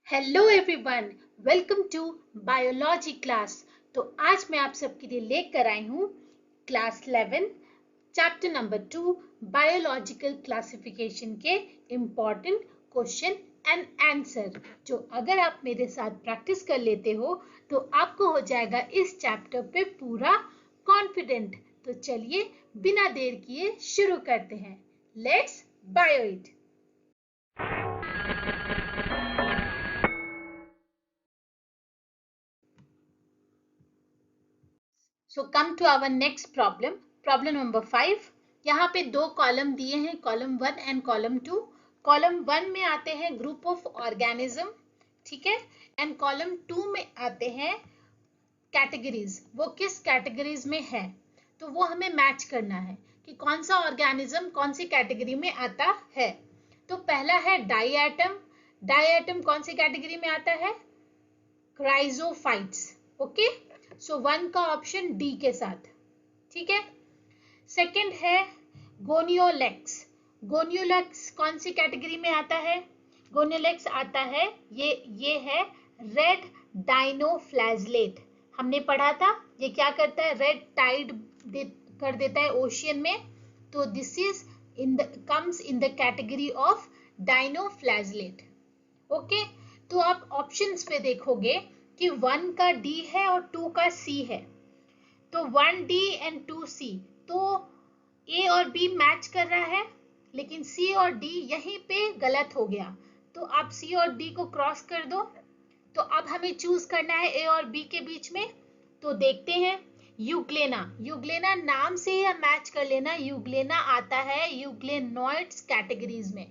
Hello everyone, welcome to biology class. तो आज मैं आप सबके लिए लेकर आई हूँ class 11 chapter number 2 biological classification के इम्पॉर्टेंट क्वेश्चन एंड आंसर, जो अगर आप मेरे साथ प्रैक्टिस कर लेते हो तो आपको हो जाएगा इस चैप्टर पे पूरा कॉन्फिडेंट। तो चलिए बिना देर किए शुरू करते हैं। Let's bio it. So come to our next problem, problem number 5। यहाँ पे दो कॉलम दिए हैं, कॉलम 1 एंड कॉलम 2। कॉलम 1 में आते हैं ग्रुप ऑफ ऑर्गेनिज्म, ठीक है, एंड कॉलम 2 में आते हैं कैटेगरीज। वो किस कैटेगरीज में है तो वो हमें मैच करना है कि कौन सा ऑर्गेनिज्म कौन सी कैटेगरी में आता है। तो पहला है डाईएटम। डाईएटम कौन सी कैटेगरी में आता है? क्राइजोफाइट्स। ओके, सो 1 का ऑप्शन डी के साथ, ठीक है। सेकंड है गोनियोलेक्स। गोनियोलेक्स कौन सी कैटेगरी में आता है? गोनियोलेक्स आता है, ये है रेड डाइनोफ्लैजलेट। हमने पढ़ा था ये क्या करता है, रेड टाइड कर देता है ओशियन में। तो this is comes in the category of dinoflagellate. Okay, तो आप ऑप्शंस पे देखोगे कि 1 का डी है और 2 का सी है। तो 1D एंड 2C, तो ए और बी मैच कर रहा है, लेकिन सी और डी यहीं पे गलत हो गया। तो आप सी और डी को क्रॉस कर दो। तो अब हमें चूज करना है ए और बी के बीच में। तो देखते हैं यूग्लेना। यूग्लेना नाम से ही हम मैच कर लेना, यूग्लेना आता है यूग्लेनॉइड्स कैटेगरीज में।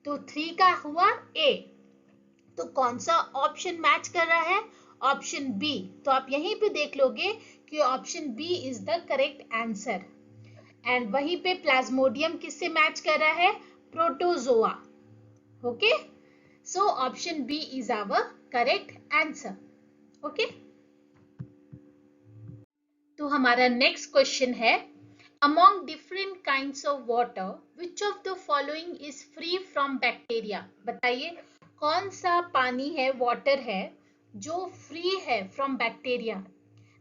तो 3 का हुआ ए। तो कौन सा ऑप्शन मैच कर रहा है? Option B. तो आप यहीं पे देख लोगे कि option B is the correct answer. And वहीं पे प्लाज्मोडियम किससे मैच कर रहा है? Protozoa. Okay, so option B is our correct answer. Okay, तो हमारा नेक्स्ट क्वेश्चन है, among different kinds of water which of the following is free from bacteria? बताइए कौन सा पानी है, वाटर है जो फ्री है from bacteria.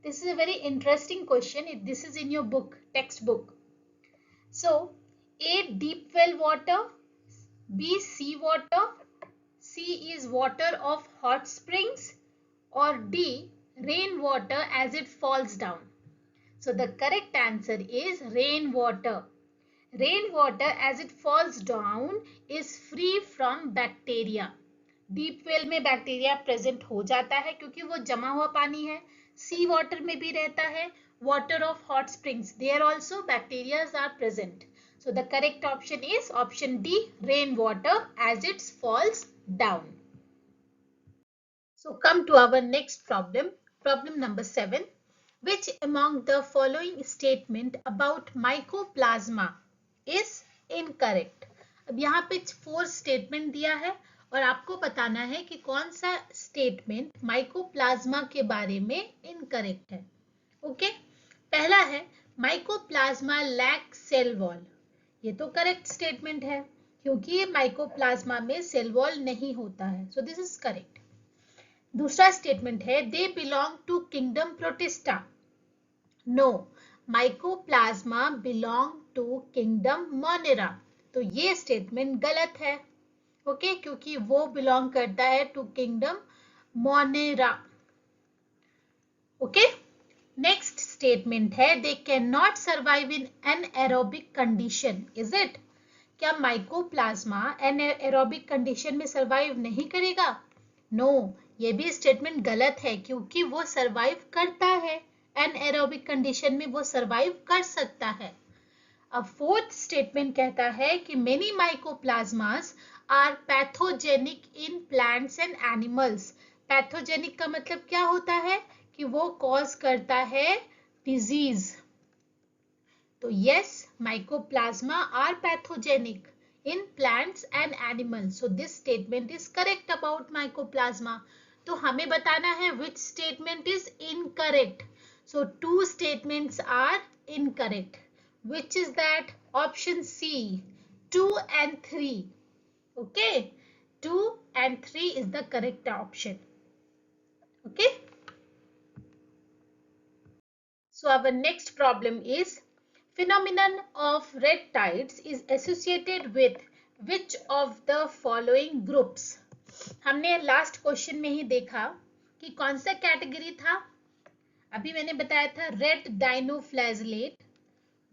This is a very interesting question, this is in your book, text book. So A deep well water, B sea water, C is water of hot springs, और D rain water as it falls down. So the correct answer is rainwater. Rainwater as it falls down is free from bacteria. Deep well में bacteria present हो जाता है क्योंकि वो जमा हुआ पानी है। सी वाटर में भी रहता है, water of hot springs, there also bacterias are present. So the correct option is option D, rain water as it falls down. So come to our next problem, problem number 7. Which among the following statement about mycoplasma is incorrect? अब यहाँ पे 4 statement दिया है और आपको बताना है कि कौन सा स्टेटमेंट माइकोप्लाज्मा के बारे में इनकरेक्ट है। ओके, पहला है माइकोप्लाज्मा लैक सेल वॉल। ये तो करेक्ट स्टेटमेंट है क्योंकि ये माइकोप्लाज्मा में सेल वॉल नहीं होता है, सो दिस इज करेक्ट। दूसरा स्टेटमेंट है they belong to kingdom Protista. No, mycoplasma belong to kingdom Monera. तो ये स्टेटमेंट गलत है, ओके, क्योंकि वो बिलोंग करता है to kingdom Monera. Okay, next statement है they can not survive in anaerobic condition. Is it? क्या माइकोप्लाज्मा एनएरोबिक कंडीशन में सर्वाइव नहीं करेगा? नो, ये भी स्टेटमेंट गलत है क्योंकि वो सर्वाइव करता है, एनएरोबिक कंडीशन में वो सर्वाइव कर सकता है। अब फोर्थ स्टेटमेंट कहता है कि many mycoplasmas are pathogenic in plants and animals. Pathogenic का मतलब क्या होता है कि वो कॉज करता है डिजीज। तो yes, mycoplasma are pathogenic in plants and animals. So this statement is correct about mycoplasma. तो हमें बताना है which statement is incorrect. So 2 statements are incorrect. Which is that? Option C, 2 and 3. Okay, 2 and 3 is the correct option. Okay. So our next problem is phenomenon of red tides is associated with which of the following groups. हमने last question में ही देखा कि कौन सा category था. अभी मैंने बताया था रेड डाइनोफ्लैजलेट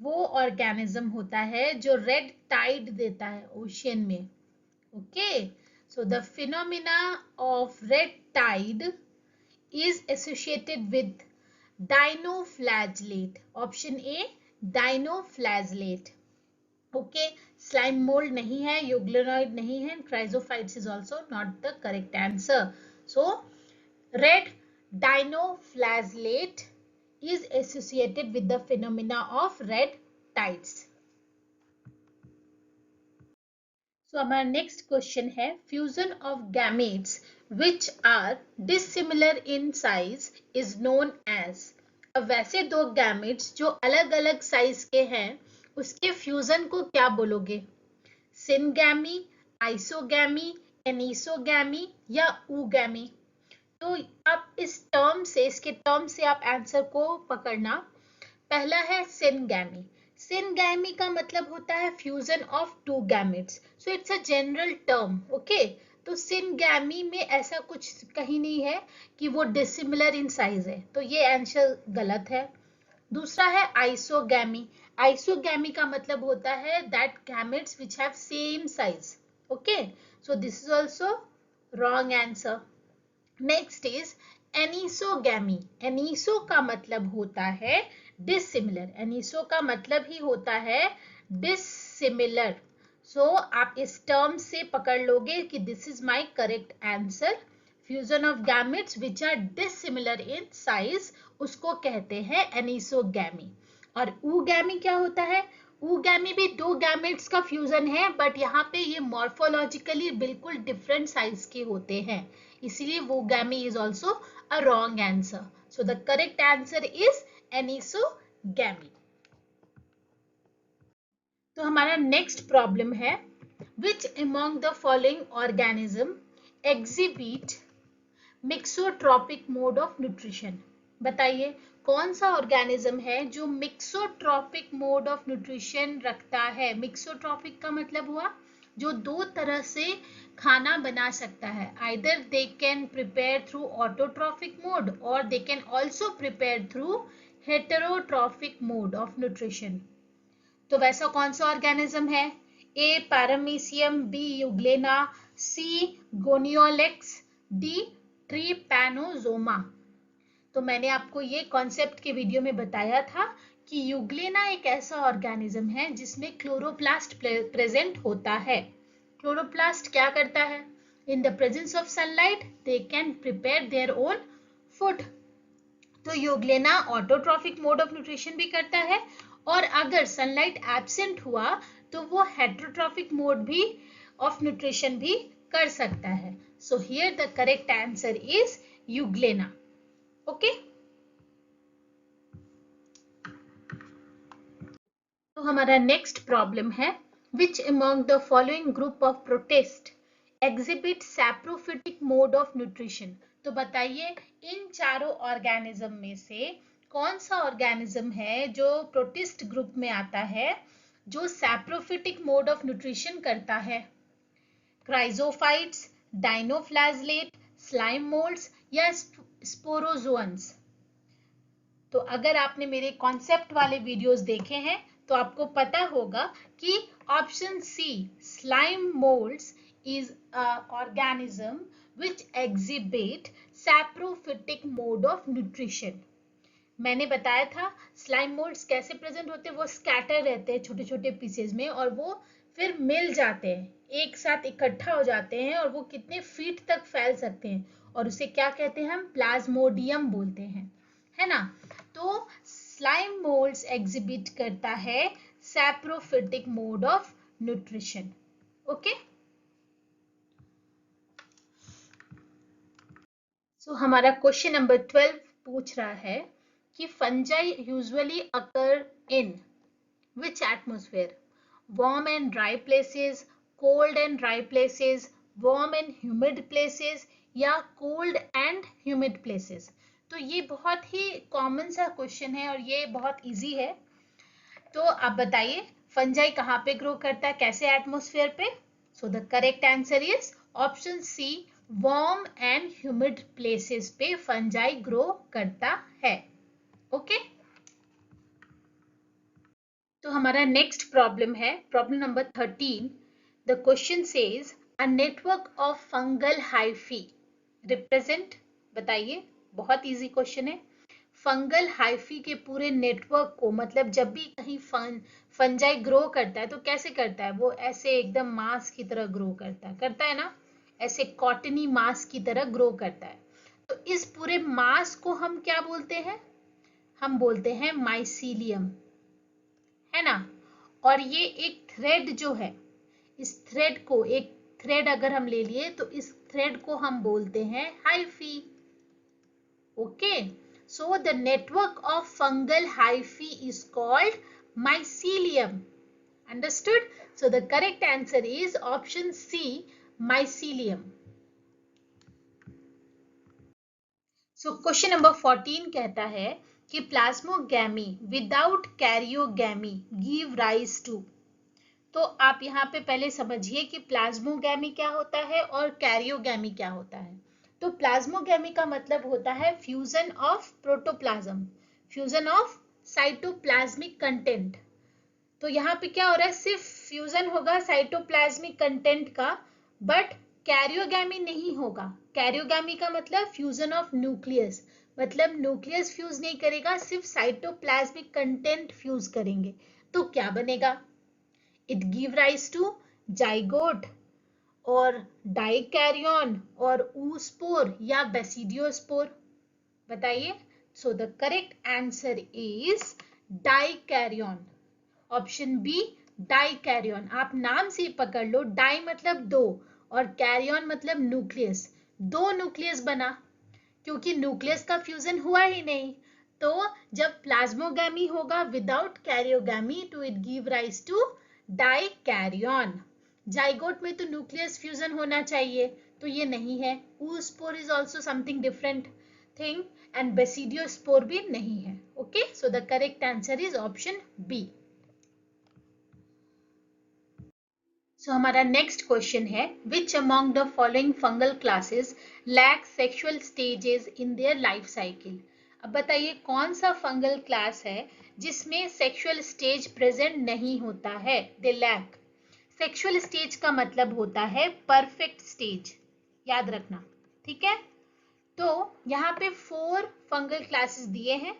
वो ऑर्गेनिज्म होता है जो रेड टाइड देता है ओशियन में. Okay, so the phenomena of red tide is associated with dinoflagellate. Option A, dinoflagellate. Okay, slime mold नहीं है, euglenoid नहीं है, chrysophytes is also not the correct answer. So red dinoflagellate is associated with the phenomena of red tides. So हमारा next question है fusion of gametes which are dissimilar in size is known as. अब वैसे दो gametes जो अलग अलग size के हैं उसके फ्यूजन को क्या बोलोगे? सिनगैमी, आइसोगैमी, एनिसोगैमी या ऊगैमी? तो आप इस टर्म से, इसके टर्म से आप आंसर को पकड़ना. पहला है सिनगैमी. सिनगैमी का मतलब होता है fusion of two gametes. So it's a general term. Okay, तो सिनगैमी में ऐसा कुछ कहीं नहीं है कि वो डिसिमिलर इन साइज है, तो ये आंसर गलत है. दूसरा है आइसोगैमी. आइसोगैमी का मतलब होता है that gametes which have same size. Okay, so this is also wrong answer. Next is anisogamy. Aniso का मतलब होता है डिसिमिलर. एनिसो का मतलब ही होता है डिसिमिलर. सो आप इस टर्म से पकड़ लोगे कि this is my correct answer. Fusion of gametes which are dissimilar in size उसको कहते हैं एनिसोगैमी. और ऊगैमी क्या होता है? ऊगैमी भी दो गैमेट्स का फ्यूजन है, बट यहाँ पे ये मॉर्फोलॉजिकली बिल्कुल डिफरेंट साइज के होते हैं, इसीलिए वो gamy is also a wrong answer. So the correct answer is anisogamy. तो हमारा नेक्स्ट प्रॉब्लम है which among the following organism exhibit mixotrophic mode of nutrition? बताइए कौन सा ऑर्गेनिज्म है जो मिक्सोट्रॉपिक मोड ऑफ न्यूट्रिशन रखता है? मिक्सोट्रॉपिक का मतलब हुआ जो दो तरह से खाना बना सकता है. Either they can prepare through autotrophic mode और they can also prepare through heterotrophic mode of nutrition. तो वैसा कौन सा ऑर्गेनिज्म है? A Paramecium, B Euglena, C Gonyaulax, D Trypanosoma. तो मैंने आपको ये कॉन्सेप्ट के वीडियो में बताया था कि यूग्लेना एक ऐसा ऑर्गेनिज्म है जिसमें क्लोरोप्लास्ट प्रेजेंट होता है. क्लोरोप्लास्ट क्या करता है? In the presence of sunlight they can prepare their own food. तो Euglena autotrophic mode of nutrition भी करता है, और अगर सनलाइट एब्सेंट हुआ तो वो हेटेरोट्रॉफिक मोड भी ऑफ न्यूट्रिशन भी कर सकता है. So here the correct answer is euglena. Okay, तो हमारा नेक्स्ट प्रॉब्लम है which among the following group of protist exhibit saprophytic mode of nutrition? तो बताइए इन चारों ऑर्गेनिज्म में से कौन सा ऑर्गेनिज्म है जो प्रोटिस्ट ग्रुप में आता है जो सैप्रोफिटिक मोड ऑफ न्यूट्रिशन करता है? क्राइजोफाइट्स, डाइनोफ्लैजलेट, स्लाइम मोल्ड्स या स्पोरोजोअन्स? तो अगर आपने मेरे कॉन्सेप्ट वाले वीडियोस देखे हैं तो आपको पता होगा कि option C slime molds is a organism which exhibit saprophytic mode of nutrition. मैंने बताया था स्लाइम मोल्ड्स कैसे प्रेजेंट होते हैं. वो स्कैटर रहते हैं छोटे छोटे पीसेस में और वो फिर मिल जाते हैं, एक साथ इकट्ठा हो जाते हैं और वो कितने फीट तक फैल सकते हैं, और उसे क्या कहते हैं? हम प्लाज्मोडियम बोलते हैं, है ना. तो स्लाइम मोल्ड्स एग्जिबिट करता है saprophytic mode of nutrition. Okay, so हमारा क्वेश्चन नंबर 12 पूछ रहा है कि fungi usually occur in which atmosphere? Warm and dry places, cold and dry places, warm and humid places या कोल्ड एंड ह्यूमिड प्लेसेस। तो ये बहुत ही कॉमन सा क्वेश्चन है और ये बहुत इजी है। तो आप बताइए फंजाई कहाँ पे ग्रो करता है, कैसे एटमॉस्फेयर पे? So the correct answer is option C, warm and humid places पे फंजाई ग्रो करता है। ओके तो हमारा नेक्स्ट प्रॉब्लम है problem number 13। The question says a network of fungal hyphae represent, बताइए, बहुत इजी क्वेश्चन है। फंगल हाइफी के पूरे नेटवर्क को, मतलब जब भी कहीं फंजाई ग्रो करता है तो कैसे करता है? वो ऐसे एकदम मास की तरह ग्रो करता है ना, ऐसे कॉटनी मास की तरह ग्रो करता है। तो इस पूरे मास को हम क्या बोलते हैं? हम बोलते हैं माइसीलियम, है ना। और ये एक थ्रेड जो है, इस थ्रेड को, एक थ्रेड अगर हम ले लिए तो इस थ्रेड को हम बोलते हैं hyphae. Okay, so the network of fungal hyphae is called mycelium. Understood? So the correct answer is option C, mycelium. So question number 14 कहता है कि plasmogamy without karyogamy give rise to। तो आप यहाँ पे पहले समझिए कि प्लाज्मोगैमी क्या होता है और कैरियोगैमी क्या होता है। तो प्लाज्मोगैमी का मतलब होता है fusion of protoplasm, fusion of cytoplasmic content. तो यहाँ पे क्या हो रहा है? सिर्फ फ्यूजन होगा साइटोप्लाज्मिक कंटेंट का, बट कैरियोगैमी नहीं होगा। कैरियोगैमी का मतलब फ्यूजन ऑफ न्यूक्लियस, मतलब न्यूक्लियस फ्यूज नहीं करेगा, सिर्फ साइटोप्लाज्मिक कंटेंट फ्यूज करेंगे। तो क्या बनेगा? It give rise to zygote और डाइकैरियन और oospore या बेसिडियोस्पोर, बताइए। So the correct answer is dikaryon, option B dikaryon. आप नाम से पकड़ लो, डाई मतलब दो और कैरियन मतलब न्यूक्लियस, दो न्यूक्लियस बना, क्योंकि न्यूक्लियस का फ्यूजन हुआ ही नहीं। तो जब प्लाज्मोगैमी होगा विदाउट कैरियोगैमी तो it give rise to dikaryon. Zygote में तो न्यूक्लियस फ्यूजन होना चाहिए, तो ये नहीं है। oospore is also something different thing and basidiospore भी नहीं है। Okay, so the correct answer is option B. So हमारा नेक्स्ट क्वेश्चन है which among the following fungal classes lack sexual stages in their life cycle. अब बताइए कौन सा fungal class है जिसमें सेक्सुअल स्टेज प्रेजेंट नहीं होता है? दे लैक। सेक्सुअल स्टेज का मतलब होता है परफेक्ट स्टेज, याद रखना, ठीक है। तो यहाँ पे 4 फंगल क्लासेस दिए हैं,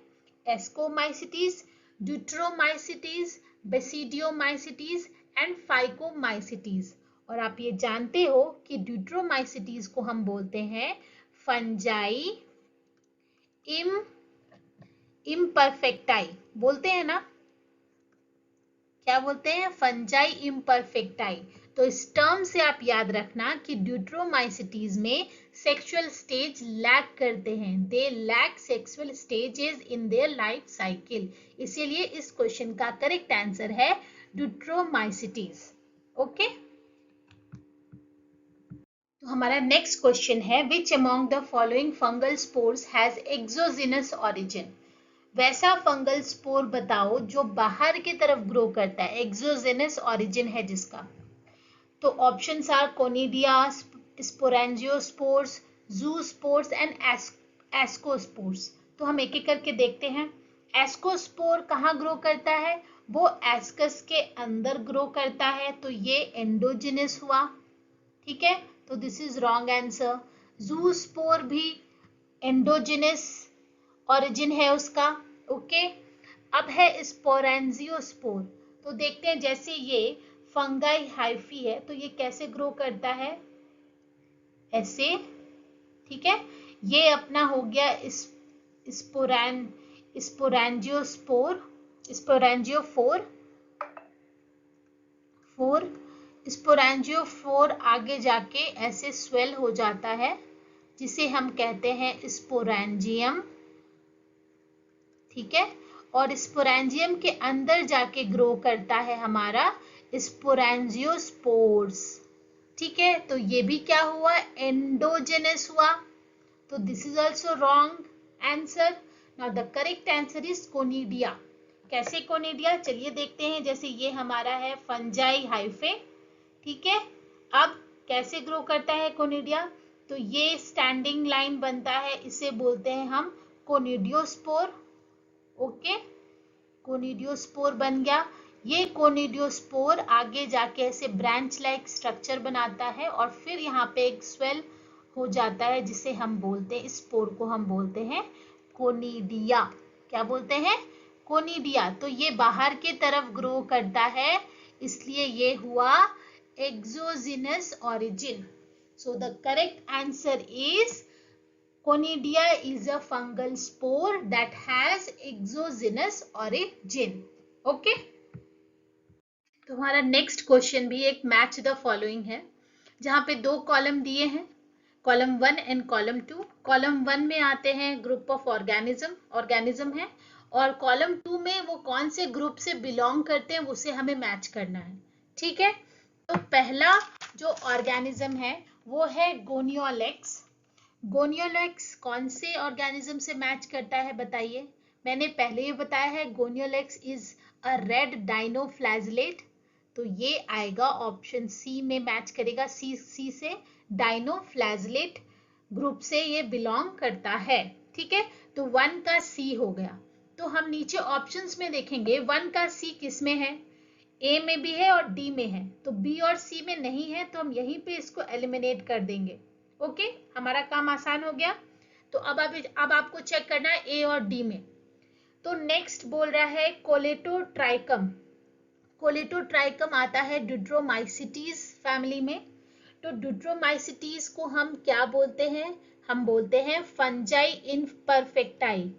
ascomycetes, Deuteromycetes, basidiomycetes and phycomycetes. और आप ये जानते हो कि ड्यूट्रोमाइसिटीज को हम बोलते हैं फंजाई इम्परफेक्टाई, बोलते हैं ना, क्या बोलते हैं? Fungi imperfecti. तो इस टर्म से आप याद रखना कि ड्यूट्रोमाइसिटीज में सेक्सुअल स्टेज लैक करते हैं, they lack sexual stages in their life cycle. इसीलिए इस क्वेश्चन का करेक्ट आंसर है ड्यूट्रोमाइसिटीज। ओके तो हमारा नेक्स्ट क्वेश्चन है which among the following fungal spores has exogenous origin. वैसा फंगल स्पोर बताओ जो बाहर की तरफ ग्रो करता है, एक्सोजेनस ऑरिजिन है जिसका। तो options are conidia, sporangiospores, zoospores and ascospores. तो हम एक एक करके देखते हैं। एस्कोस्पोर कहाँ ग्रो करता है? वो एस्कस के अंदर ग्रो करता है, तो ये एंडोजिनस हुआ, ठीक है, तो this is wrong answer. Zoospore भी एंडोजिनस ओरिजिन है उसका। ओके अब है स्पोरेंजियोस्पोर। तो देखते हैं, जैसे ये फंगाई हाइफी है तो ये कैसे ग्रो करता है, ऐसे, ठीक है। ये अपना हो गया स्पोरेंजियोस्पोर, स्पोरेंजियोफोर, स्पोरेंजियोफोर आगे जाके ऐसे स्वेल हो जाता है जिसे हम कहते हैं स्पोरेंजियम, ठीक है। और स्पोरेंजियम के अंदर जाके ग्रो करता है हमारा स्पोरेंजियोस्पोर्स। ठीक है, तो ये भी क्या हुआ, एंडोजेनस हुआ, तो this is also wrong answer. Now the correct answer is conidia. कैसे कोनिडिया, चलिए देखते हैं। जैसे ये हमारा है फंजाई हाइफे, ठीक है। अब कैसे ग्रो करता है कोनिडिया, तो ये स्टैंडिंग लाइन बनता है, इसे बोलते हैं हम कोनिडियोस्पोर। ओके, कोनिडियोस्पोर बन गया। ये कोनिडियोस्पोर आगे जाके ऐसे ब्रांच लाइक स्ट्रक्चर बनाता है और फिर यहाँ पे एक स्वेल हो जाता है जिसे हम बोलते हैं, स्पोर को हम बोलते हैं कोनिडिया। क्या बोलते हैं, कोनिडिया। तो ये बाहर के तरफ ग्रो करता है, इसलिए ये हुआ exogenous origin. So the correct answer is Conidia is a fungal spore that has exogenous origin. Okay? तो हमारा नेक्स्ट क्वेश्चन भी एक मैच द फॉलोइंग है, जहां पे दो कॉलम दिए हैं, कॉलम 1 एंड कॉलम 2। कॉलम 1 में आते हैं ग्रुप ऑफ ऑर्गेनिज्म है, और कॉलम 2 में वो कौन से ग्रुप से बिलोंग करते हैं उसे हमें मैच करना है। ठीक है, तो पहला जो ऑर्गेनिज्म है वो है गोनियोलेक्स। गोनियोलेक्स कौन से ऑर्गेनिज्म से मैच करता है बताइए। मैंने पहले ही बताया है गोनियोलेक्स इज अ रेड डाइनोफ्लैजलेट, तो ये आएगा ऑप्शन सी में मैच करेगा, सी से डाइनोफ्लैजलेट ग्रुप से ये बिलोंग करता है। ठीक है, तो 1 का सी हो गया। तो हम नीचे ऑप्शंस में देखेंगे 1 का सी किस में है, ए में भी है और डी में है, तो बी और सी में नहीं है, तो हम यहीं पे इसको एलिमिनेट कर देंगे। ओके, हमारा काम आसान हो गया। तो अब आपको चेक करना है ए और डी में। तो नेक्स्ट बोल रहा है कोलेटोट्राइकम। कोलेटोट्राइकम आता है ड्यूड्रोमाइसिटीज फैमिली में। तो ड्यूड्रोमाइसिटीज को हम क्या बोलते हैं, हम बोलते हैं फंजाई इम्परफेक्टाई,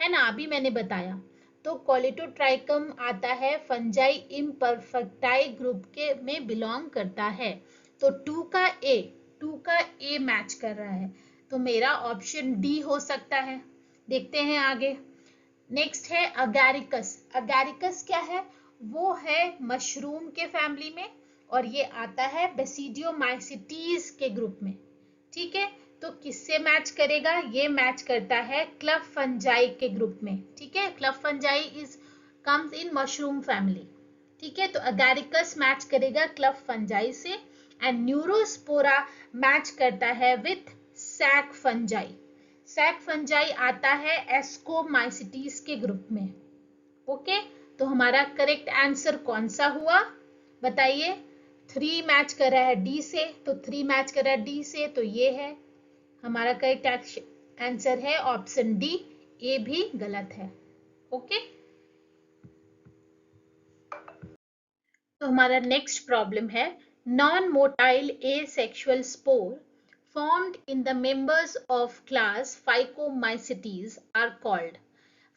है ना, अभी मैंने बताया। तो कोलेटोट्राइकम आता है फंजाई इम्परफेक्टाई ग्रुप के में बिलोंग करता है। तो 2 का ए मैच कर रहा है, तो मेरा ऑप्शन डी हो सकता है। देखते हैं आगे। नेक्स्ट है अगैरिकस। अगैरिकस क्या है, वो है मशरूम के फैमिली में, और ये आता है बेसिडियोमाइसिटीज के ग्रुप में। ठीक है, तो किससे मैच करेगा, ये मैच करता है क्लफ फंजाई के ग्रुप में। ठीक है, club fungi is comes in mushroom family. ठीक है, तो अगैरिकस मैच करेगा क्लफ फंजाई से, एंड न्यूरोस्पोरा मैच करता है with sac fungi. Sac fungi आता है एस्कोमाइसिटीज के ग्रुप में। ओके, तो हमारा करेक्ट आंसर कौन सा हुआ बताइए। 3 मैच कर रहा है डी से, तो 3 मैच कर रहा है डी से, तो ये है हमारा करेक्ट आंसर है ऑप्शन डी। ए भी गलत है। ओके, तो हमारा नेक्स्ट प्रॉब्लम है non motile asexual spore formed in the members of class Phycomycetes are called।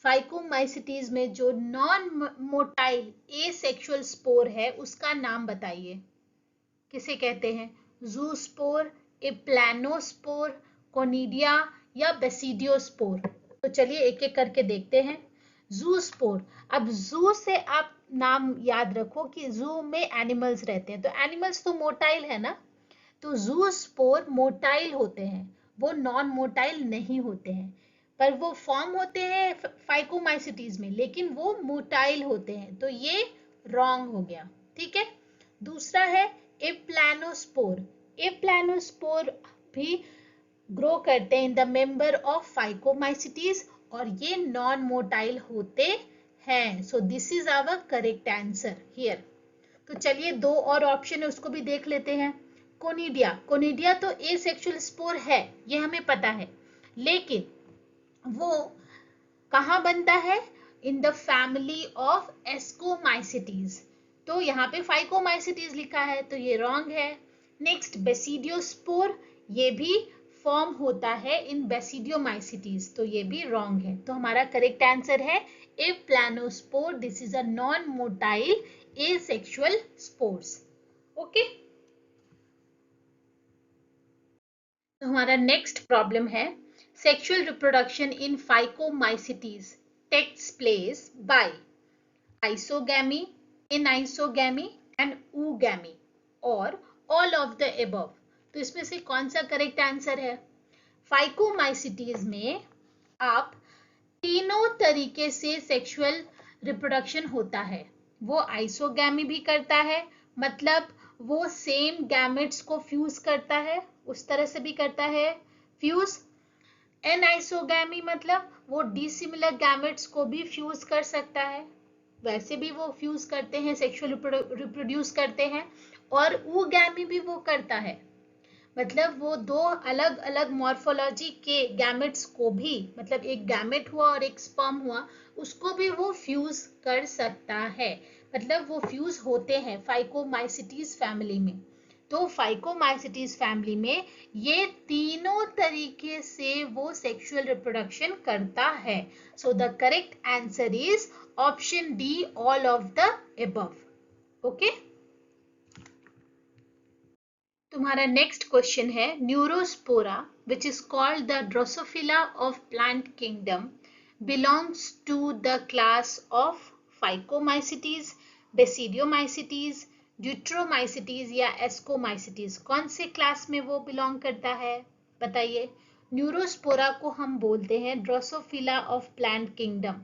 Phycomycetes में जो नॉन मोटाइल एसेक्सुअल स्पोर है उसका नाम बताइए, किसे कहते हैं, जूस्पोर, एप्लानोस्पोर, कोनिडिया या बेसिडियोस्पोर। तो चलिए एक एक करके देखते हैं। जूस्पोर, अब जू से आप नाम याद रखो कि जू में एनिमल्स रहते हैं, तो एनिमल्स तो मोटाइल है ना, तो जूस्पोर मोटाइल होते हैं, वो नॉन मोटाइल नहीं होते हैं, पर वो फॉर्म होते हैं फाइकोमाइसिटीज में, लेकिन वो मोटाइल होते हैं, तो ये रॉन्ग हो गया। ठीक है, दूसरा है एप्लानोस्पोर। एप्लानोस्पोर भी ग्रो करते हैं in the member of phycomycetes, और ये नॉन मोटाइल होते हैं। So this is our correct answer here. तो चलिए 2 और ऑप्शन है उसको भी देख लेते हैं। कोनिडिया, कोनिडिया तो एसेक्सुअल स्पोर है, ये हमें पता है, लेकिन वो कहाँ बनता है, in the family of ascomycetes, तो यहाँ पे फाइकोमाइसिटीज लिखा है, तो ये रॉन्ग है। नेक्स्ट बेसिडियोस्पोर, ये भी फॉर्म होता है इन बेसिडियोमाइसिटीज, तो ये भी रॉन्ग है। तो हमारा करेक्ट आंसर है aplanospore, this is a non motile asexual spores. Okay, तो हमारा नेक्स्ट प्रॉब्लम है sexual reproduction in phycomycetes takes place by isogamy, anisogamy and oogammy, और ऑल ऑफ द एबव। तो इसमें से कौन सा करेक्ट आंसर है? फाइकोमाइसिटीज में आप तीनों तरीके से सेक्सुअल रिप्रोडक्शन होता है। वो आइसोगैमी भी करता है, मतलब वो सेम गैमेट्स को फ्यूज करता है, उस तरह से भी करता है फ्यूज। एनआइसोगैमी मतलब वो डिसिमिलर गैमेट्स को भी फ्यूज कर सकता है, वैसे भी वो फ्यूज करते हैं, सेक्सुअल रिप्रोड्यूस करते हैं। और ऊगैमी भी वो करता है, मतलब वो दो अलग अलग मॉर्फोलॉजी के गैमेट्स को भी, मतलब एक गैमेट हुआ और एक स्पर्म हुआ, उसको भी वो फ्यूज कर सकता है, मतलब वो फ्यूज होते हैं फाइकोमाइसिटीज फैमिली में। तो फाइकोमाइसिटीज फैमिली में ये तीनों तरीके से वो सेक्सुअल रिप्रोडक्शन करता है। So the correct answer is option D, all of the above. Okay, तुम्हारा नेक्स्ट क्वेश्चन है Neurospora which is called the Drosophila of plant kingdom belongs to the class of phycomycetes, basidiomycetes, deuteromycetes या ascomycetes. कौन से class में वो belong करता है बताइए? न्यूरोस्पोरा को हम बोलते हैं Drosophila of plant kingdom.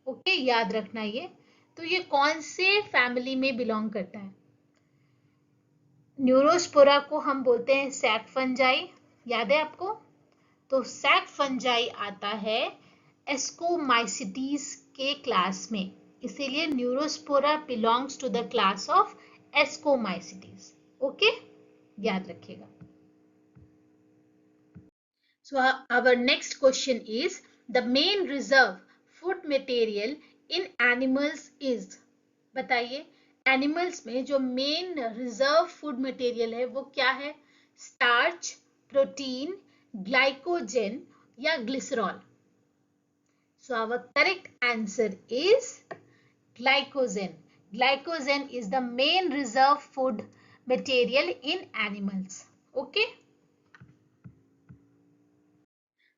Okay, याद रखना ये। तो ये कौन से फैमिली में बिलोंग करता है? न्यूरोस्पोरा को हम बोलते हैं सैक फंजाई, याद है आपको? तो सैक फंजाई आता है एस्कोमाइसिटीज के क्लास में, इसीलिए Neurospora belongs to the class of ascomycetes. Okay, याद रखिएगा। So our next question is the main reserve food material in animals is। बताइए, एनिमल्स में जो मेन रिजर्व फूड मटेरियल है वो क्या है? स्टार्च, प्रोटीन, ग्लाइकोजन या glycerol? So our correct answer is glycogen. Glycogen is the main reserve food material in animals. Okay.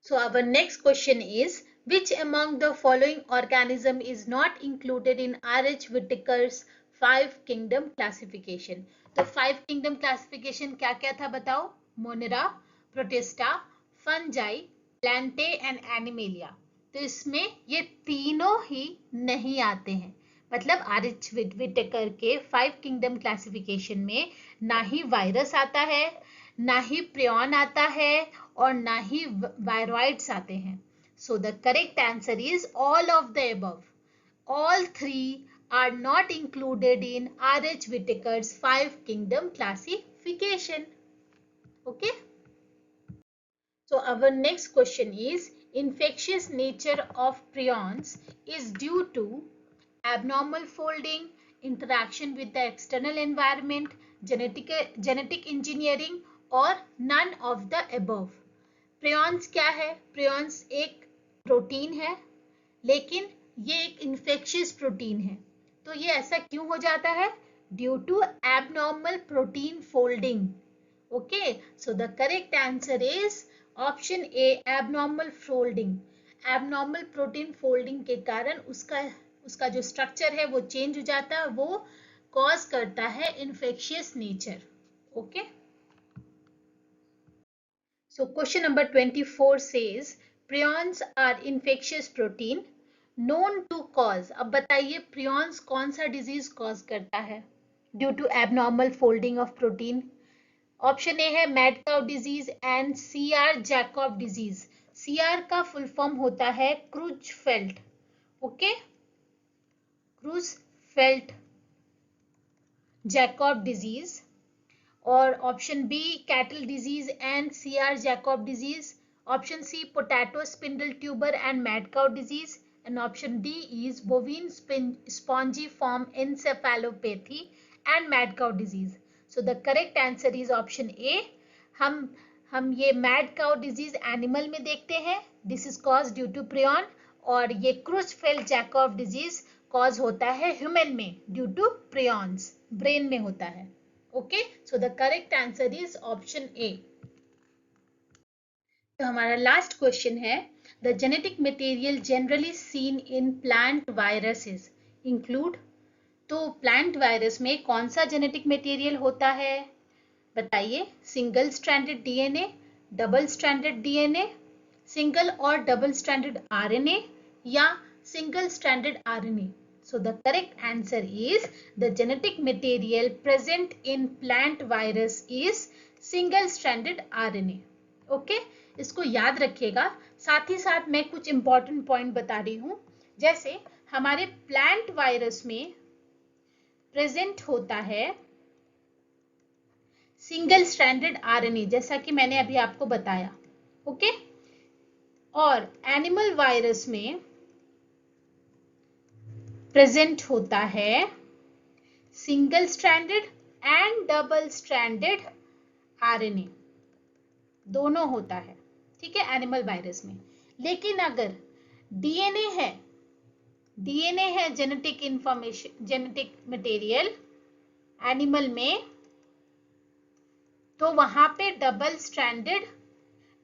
So our next question is which among the following organism is not included in R.H. Whittaker's 5 kingdom classification? तो 5 kingdom classification क्या क्या था बताओ? Monera, protista, fungi, Plantae and animalia. तो इसमें ये तीनों ही नहीं आते हैं, मतलब आर.एच. विटेकर के 5 किंगडम क्लासिफिकेशन में ना ही वायरस आता है, ना ही प्रियन आता है और ना ही वायरॉइड्स आते हैं। सो the correct answer is all of the above. All three are not included in R.H. Whittaker's 5 kingdom classification. Okay. So our next question is infectious nature of prions is due to abnormal folding, interaction with the external environment, genetic engineering और none of the above. prions क्या है? prions एक protein है, लेकिन ये एक infectious protein है। तो ये ऐसा क्यों हो जाता है? Due to abnormal protein folding. Okay, so the correct answer is option A, abnormal folding. Abnormal protein folding के कारण उसका जो स्ट्रक्चर है वो चेंज हो जाता है, वो कॉज करता है infectious nature. Okay, so question number 24 says prions are infectious protein known to cause। अब बताइए prions कौन सा डिजीज कॉज करता है due to abnormal folding of protein? Option A है mad cow disease and CR Jakob disease. CR का full form होता है Creutzfeldt. Okay, Creutzfeldt Jakob disease. और option B cattle disease and CR Jakob disease. Option C potato spindle tuber and mad cow disease and option D is bovine spongiform encephalopathy and mad cow disease. So the correct answer is option A. हम ये mad cow disease animal में देखते हैं, this is cause due to prion, और ये क्रूजफेल्ट Jakob disease cause होता है human में ड्यू टू प्रियंस, ब्रेन में होता है। Okay, so the correct answer is option ए। तो हमारा लास्ट क्वेश्चन है the genetic material generally seen in plant viruses include. तो प्लांट वायरस में कौन सा जेनेटिक मटेरियल होता है? बताइए, single stranded DNA, double stranded DNA, single और डबल स्ट्रैंडेड आरएनए या single stranded RNA? So the correct answer is the genetic material present in plant virus is single stranded RNA. Okay, इसको याद रखिएगा। साथ ही साथ मैं कुछ इंपॉर्टेंट पॉइंट बता रही हूं, जैसे हमारे प्लांट वायरस में प्रेजेंट होता है सिंगल स्ट्रैंडेड आरएनए, जैसा कि मैंने अभी आपको बताया। ओके, और एनिमल वायरस में प्रेजेंट होता है single stranded and double stranded RNA, दोनों होता है, ठीक है, एनिमल वायरस में। लेकिन अगर डीएनए है genetic information, genetic material animal में, तो वहां पे डबल स्ट्रैंडेड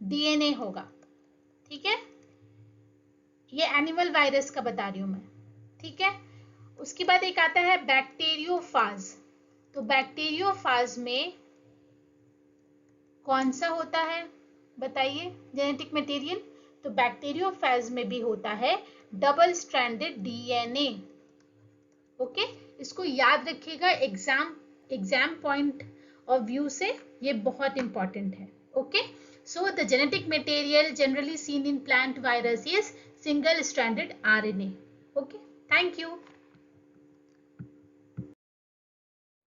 डीएनए होगा, ठीक है। ये एनिमल वायरस का बता रही हूं मैं, ठीक है। उसके बाद एक आता है बैक्टीरियोफाज। तो बैक्टीरियोफाज में कौन सा होता है बताइए जेनेटिक मटेरियल? तो बैक्टीरियोफाज में भी होता है डबल स्ट्रैंडेड डीएनए। ओके, इसको याद रखिएगा, एग्जाम पॉइंट ऑफ व्यू से ये बहुत इंपॉर्टेंट है। Okay, so the genetic material generally seen in plant virus is single stranded RNA. Okay, thank you.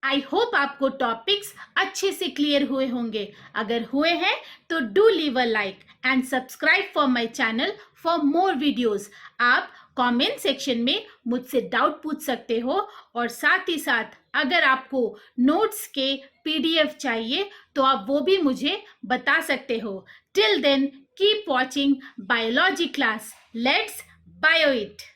I hope आपको टॉपिक्स अच्छे से क्लियर हुए होंगे। अगर हुए हैं तो do leave a like and subscribe for my channel for more videos. आप कमेंट सेक्शन में मुझसे डाउट पूछ सकते हो, और साथ ही साथ अगर आपको नोट्स के पीडीएफ चाहिए तो आप वो भी मुझे बता सकते हो। Till then keep watching biology class, let's bio it.